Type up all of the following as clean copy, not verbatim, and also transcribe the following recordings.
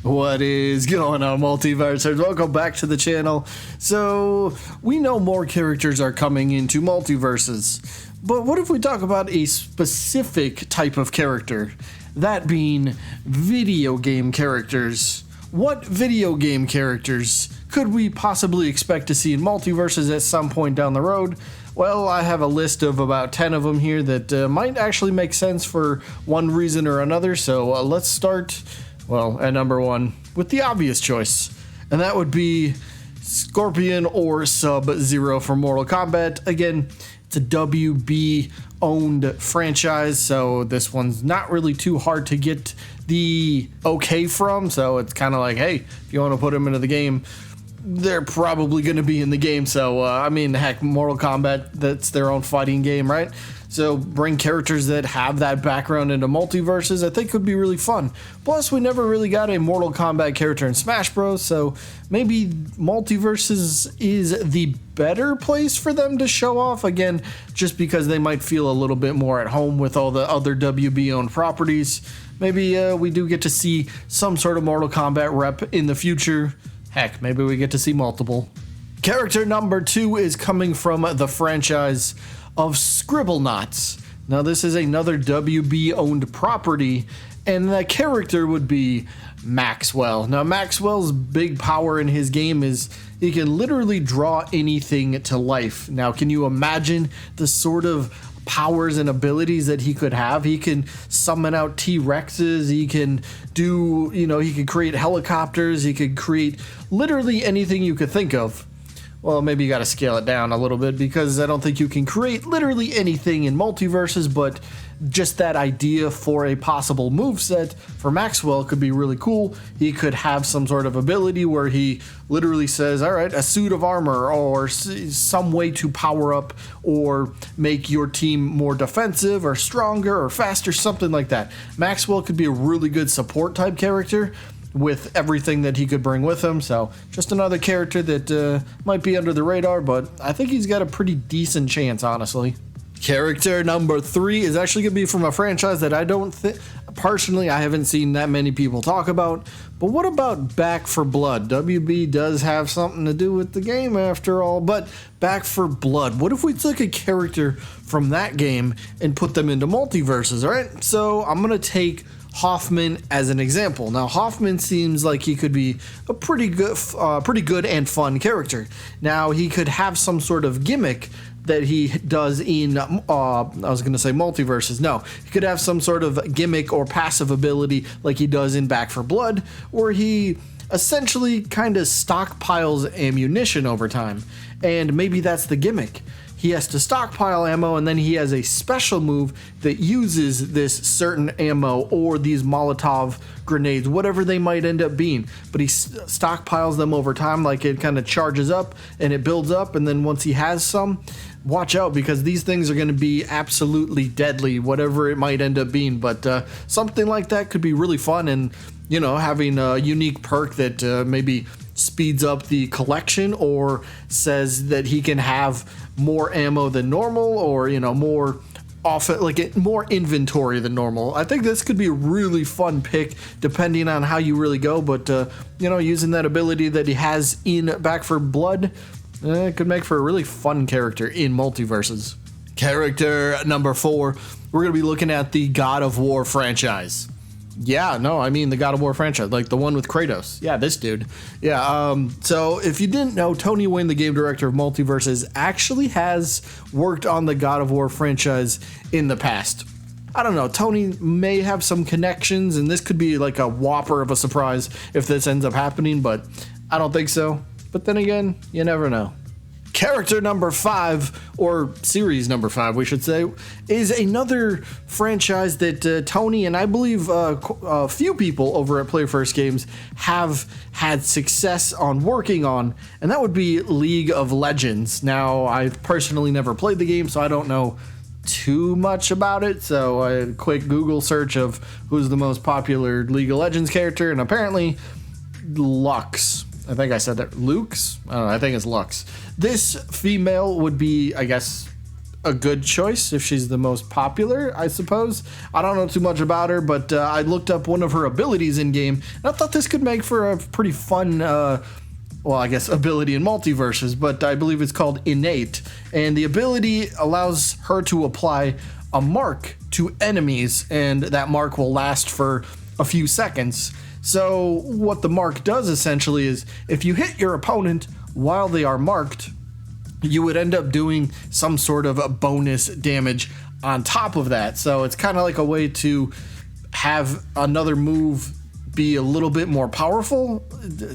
What is going on, Multiversers? Welcome back to the channel. So, we know more characters are coming into Multiverses, but what if we talk about a specific type of character? That being video game characters. What video game characters could we possibly expect to see in Multiverses at some point down the road? Well, I have a list of about 10 of them here that might actually make sense for one reason or another, so let's start... well, at number one, with the obvious choice, and that would be Scorpion or Sub-Zero from Mortal Kombat. Again, it's a WB-owned franchise, so this one's not really too hard to get the okay from, so it's kind of like, hey, if you want to put them into the game, they're probably going to be in the game, so, I mean, heck, Mortal Kombat, that's their own fighting game, right? So bring characters that have that background into Multiverses, I think could be really fun. Plus, we never really got a Mortal Kombat character in Smash Bros, so maybe Multiverses is the better place for them to show off, again, just because they might feel a little bit more at home with all the other WB-owned properties. Maybe we do get to see some sort of Mortal Kombat rep in the future. Heck, maybe we get to see multiple. Character number 2 is coming from the franchise of Scribblenauts. Now this is another WB owned property, and the character would be Maxwell. Now Maxwell's big power in his game is he can literally draw anything to life. Now can you imagine the sort of powers and abilities that he could have? He can summon out T-Rexes, he can do, he could create helicopters, he could create literally anything you could think of. Well, maybe you got to scale it down a little bit because I don't think you can create literally anything in Multiverses, but just that idea for a possible moveset for Maxwell could be really cool. He could have some sort of ability where he literally says, all right, a suit of armor or some way to power up or make your team more defensive or stronger or faster, something like that. Maxwell could be a really good support type character with everything that he could bring with him, so just another character that might be under the radar, but I think he's got a pretty decent chance, honestly. Character number 3 is actually going to be from a franchise that I don't think, personally, I haven't seen that many people talk about, but what about Back 4 Blood? WB does have something to do with the game after all, but Back 4 Blood, what if we took a character from that game and put them into Multiverses, alright? So I'm going to take Hoffman as an example. Now Hoffman seems like he could be a pretty good and fun character. Now he could have some sort of gimmick that he does in I was gonna say Multiverses. No, he could have some sort of gimmick or passive ability like he does in Back 4 Blood, where he essentially kind of stockpiles ammunition over time, and maybe that's the gimmick. He has to stockpile ammo, and then he has a special move that uses this certain ammo or these Molotov grenades, whatever they might end up being. But he stockpiles them over time, like it kind of charges up and it builds up, and then once he has some, watch out because these things are going to be absolutely deadly, whatever it might end up being. But something like that could be really fun, and having a unique perk that maybe speeds up the collection or says that he can have more ammo than normal, or more often, like more inventory than normal. I think this could be a really fun pick depending on how you really go, but using that ability that he has in Back 4 Blood, it could make for a really fun character in Multiverses. Character number 4, we're going to be looking at the God of War franchise. Yeah, no, I mean the God of War franchise, like the one with Kratos. Yeah, this dude. Yeah, so if you didn't know, Tony Wayne, the game director of Multiverses, actually has worked on the God of War franchise in the past. I don't know, Tony may have some connections, and this could be like a whopper of a surprise if this ends up happening, but I don't think so. But then again, you never know. Character number 5, or series number 5, we should say, is another franchise that Tony and I believe a few people over at Play First Games have had success on working on, and that would be League of Legends. Now, I've personally never played the game, so I don't know too much about it, so a quick Google search of who's the most popular League of Legends character, and apparently Lux. I think I said that. Lux? I don't know, I think it's Lux. This female would be, I guess, a good choice if she's the most popular, I suppose. I don't know too much about her, but I looked up one of her abilities in game, and I thought this could make for a pretty fun, well, I guess ability in Multiverses, but I believe it's called Innate, and the ability allows her to apply a mark to enemies, and that mark will last for a few seconds. So what the mark does essentially is if you hit your opponent while they are marked, you would end up doing some sort of a bonus damage on top of that. So it's kind of like a way to have another move be a little bit more powerful.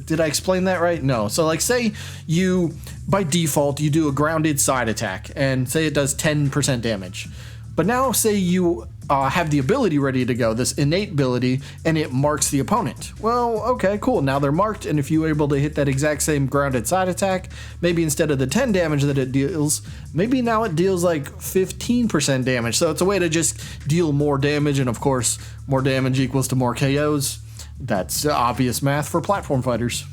Did I explain that right? No. So like say you, by default, you do a grounded side attack and say it does 10% damage. But now say you have the ability ready to go, this innate ability, and it marks the opponent. Well, okay, cool. Now they're marked, and if you're able to hit that exact same grounded side attack, maybe instead of the 10 damage that it deals, maybe now it deals like 15% damage. So it's a way to just deal more damage, and of course, more damage equals to more KOs. That's obvious math for platform fighters.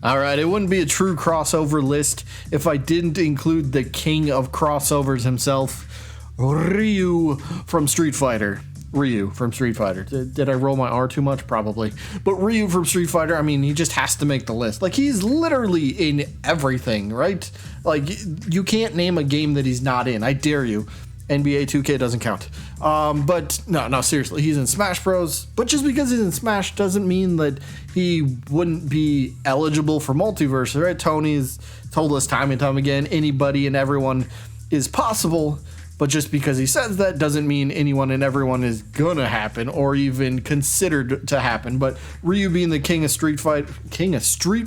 Alright, it wouldn't be a true crossover list if I didn't include the king of crossovers himself, Ryuu from Street Fighter. Ryuu from Street Fighter. Did I roll my R too much? Probably. But Ryuu from Street Fighter, I mean, he just has to make the list. Like, he's literally in everything, right? Like, you can't name a game that he's not in. I dare you. NBA 2K doesn't count. But no, seriously, he's in Smash Bros. But just because he's in Smash doesn't mean that he wouldn't be eligible for Multiverse, right? Tony's told us time and time again, anybody and everyone is possible. But just because he says that doesn't mean anyone and everyone is gonna happen or even considered to happen. But Ryuu being the king of Street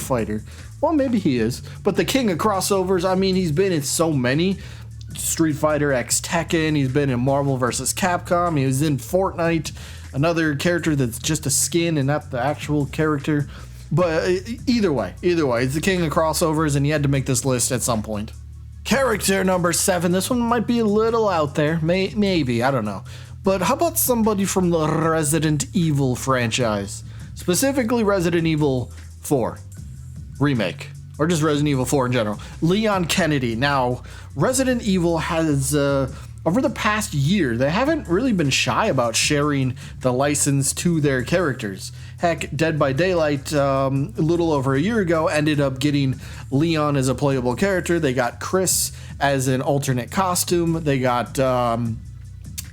Fighter, well, maybe he is. But the king of crossovers, I mean, he's been in so many. Street Fighter X Tekken, he's been in Marvel vs. Capcom, he was in Fortnite, another character that's just a skin and not the actual character. But either way, he's the king of crossovers, and he had to make this list at some point. Character number 7, this one might be a little out there, maybe, I don't know. But how about somebody from the Resident Evil franchise? Specifically Resident Evil 4 Remake, or just Resident Evil 4 in general. Leon Kennedy. Now, Resident Evil has, over the past year, they haven't really been shy about sharing the license to their characters. Heck, Dead by Daylight, a little over a year ago, ended up getting Leon as a playable character. They got Chris as an alternate costume. They got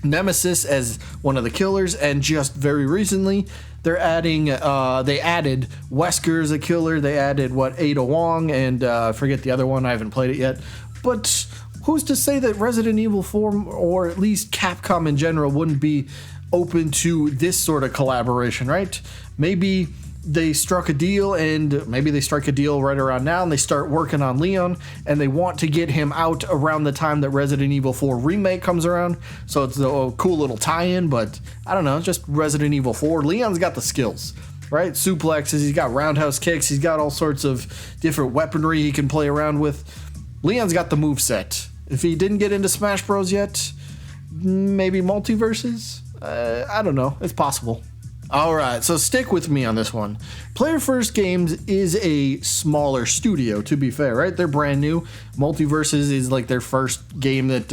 Nemesis as one of the killers. And just very recently, they added Wesker as a killer. They added, Ada Wong, and I forget the other one. I haven't played it yet. But who's to say that Resident Evil 4, or at least Capcom in general, wouldn't be open to this sort of collaboration, right? Maybe they struck a deal, and maybe they strike a deal right around now, and they start working on Leon, and they want to get him out around the time that Resident Evil 4 Remake comes around. So it's a cool little tie-in, but I don't know, just Resident Evil 4. Leon's got the skills, right? Suplexes, he's got roundhouse kicks, he's got all sorts of different weaponry he can play around with. Leon's got the moveset. If he didn't get into Smash Bros yet, maybe Multiverses? I don't know. It's possible. Alright, so stick with me on this one. Player First Games is a smaller studio, to be fair, right? They're brand new. Multiverses is like their first game that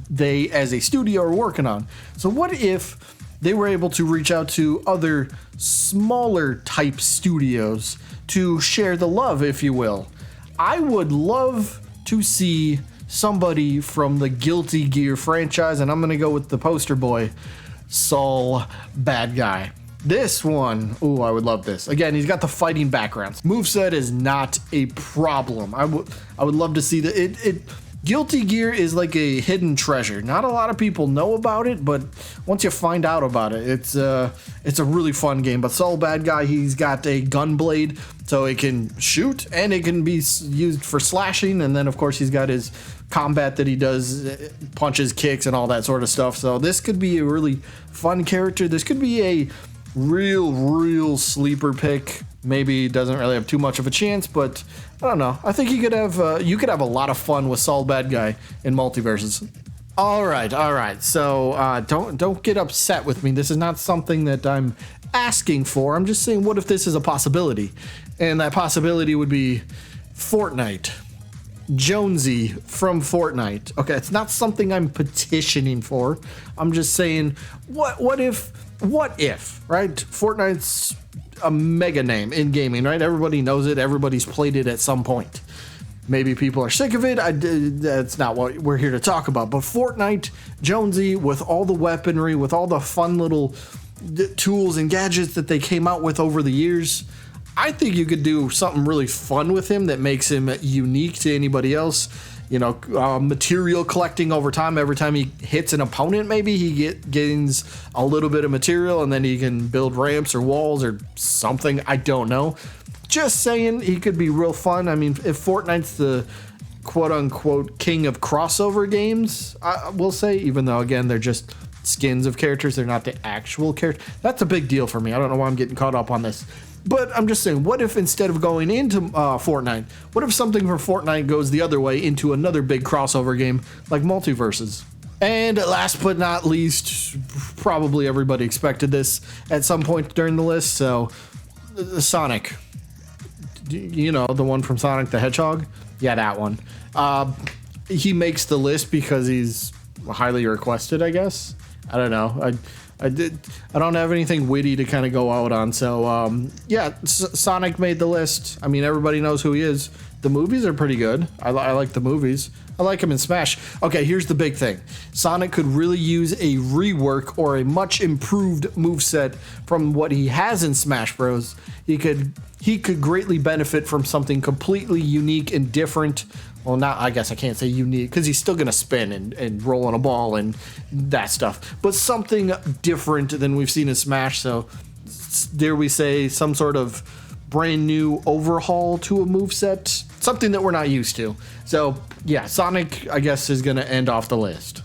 they, as a studio, are working on. So what if they were able to reach out to other smaller type studios to share the love, if you will? I would love to see somebody from the Guilty Gear franchise, and I'm going to go with the poster boy, Saul Bad Guy. This one, ooh, I would love this. Again, he's got the fighting backgrounds. Moveset is not a problem. I would love to see that. Guilty Gear is like a hidden treasure. Not a lot of people know about it, but once you find out about it, it's a really fun game. But Saul Bad Guy, he's got a gun blade, so it can shoot, and it can be used for slashing, and then, of course, he's got his combat that he does, punches, kicks, and all that sort of stuff. So this could be a really fun character. This could be a real sleeper pick. Maybe doesn't really have too much of a chance, but I don't know. I think you could have a lot of fun with Saul Bad Guy in Multiverses. All right. So don't get upset with me. This is not something that I'm asking for. I'm just saying, what if this is a possibility? And that possibility would be Fortnite. Jonesy from Fortnite. Okay, it's not something I'm petitioning for. I'm just saying, what if, right? Fortnite's a mega name in gaming, right? Everybody knows it. Everybody's played it at some point. Maybe people are sick of it. That's not what we're here to talk about. But Fortnite, Jonesy, with all the weaponry, with all the fun little tools and gadgets that they came out with over the years, I think you could do something really fun with him that makes him unique to anybody else. You know, material collecting over time. Every time he hits an opponent, maybe he gains a little bit of material, and then he can build ramps or walls or something. I don't know. Just saying, he could be real fun. I mean, if Fortnite's the quote-unquote king of crossover games, I will say, even though, again, they're just skins of characters, they're not the actual character. That's a big deal for me. I don't know why I'm getting caught up on this. But I'm just saying, what if instead of going into Fortnite, what if something from Fortnite goes the other way into another big crossover game like Multiversus? And last but not least, probably everybody expected this at some point during the list, so Sonic. You know, the one from Sonic the Hedgehog? Yeah, that one. He makes the list because he's highly requested, I guess. I don't know. I don't have anything witty to kind of go out on. So, yeah, Sonic made the list. I mean, everybody knows who he is. The movies are pretty good. I like the movies. I like him in Smash. Okay, here's the big thing. Sonic could really use a rework or a much improved moveset from what he has in Smash Bros. He could greatly benefit from something completely unique and different. Well, not, I guess I can't say unique, because he's still going to spin and roll on a ball and that stuff. But something different than we've seen in Smash. So, dare we say, some sort of brand new overhaul to a moveset. Something that we're not used to. So, yeah, Sonic, I guess, is going to end off the list.